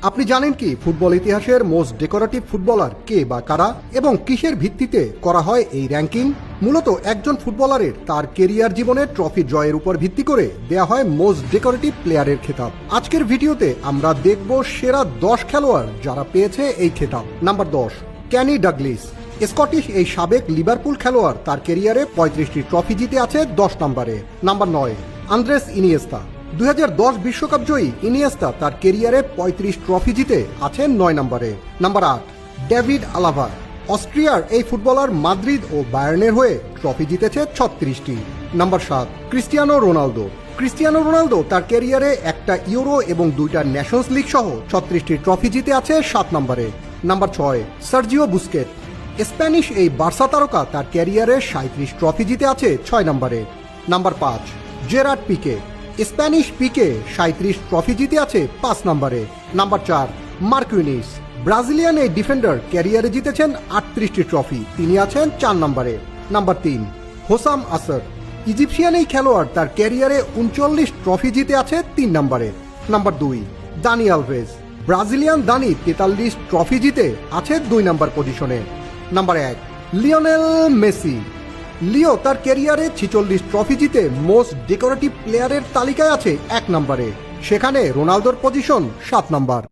আপনি জানেন কি ফুটবল ইতিহাসের মোস্ট ডেকোরেটিভ ফুটবলার কে বা কারা এবং কিসের ভিত্তিতে করা হয় এই র্যাঙ্কিং? মূলত একজন ফুটবলারের তার কেরিয়ার জীবনে ট্রফি জয়ের উপর ভিত্তি করে দেয়া হয় মোস্ট ডেকোরেটিভ প্লেয়ারের খেতাব। আজকের ভিডিওতে আমরা দেখব সেরা 10 খেলোয়াড় যারা পেয়েছে এই খেতাব। নাম্বার 10, ক্যানি ডাগলিস। স্কটিশ এই সাবেক লিভারপুল খেলোয়াড় তার কেরিয়ারে 35টি ট্রফি জিতে আছে 10 নম্বরে। Number 9, Andres Iniesta. 2010 বিশ্বকাপ জয়ী ইনিয়েস্তা তার কেরিয়ারে 35 ট্রফি জিতে আছেন 9 নম্বরে। Number 8, David Alaba. অস্ট্রিয়ার এই ফুটবলার মাদ্রিদ ও বায়ার্নের হয়ে ট্রফি জিতেছে 36টি। Number 7, Cristiano Ronaldo. Cristiano Ronaldo তার ক্যারিয়ারে একটা ইউরো এবং 2টা ন্যাশনস লিগ সহ 36টি ট্রফি জিতে আছে 7 নম্বরে। Number 6, Sergio Busquets. স্প্যানিশ এই বার্সা তারকা তার ক্যারিয়ারে 37 ট্রফি জিতে আছে 6 নম্বরে। Number 5, Gerard Pique. Spanish Pique 37 trophy জিতে আছে 5 নম্বরে। Number 4, Marquinhos. ব্রাজিলিয়ান এই ডিফেন্ডার ক্যারিয়ারে জিতেছেন 38টি ট্রফি, তিনি আছেন 4 নম্বরে। নাম্বার 3, হোসাম আসর। ইজিপশিয়ান এই খেলোয়াড় তার ক্যারিয়ারে 39 ট্রফি জিতে আছে 3 নম্বরে। Number 2, Dani Alves. ব্রাজিলিয়ান দানি 43 ট্রফি জিতে আছে 2 নম্বর পজিশনে। Number 1, Lionel Messi. লিও তার ক্যারিয়ারে 46 ট্রফি জিতে মোস্ট ডেকোরেটিভ প্লেয়ারের তালিকায় আছে 1 নম্বরে, সেখানে রোনালদোর পজিশন 7 নম্বর।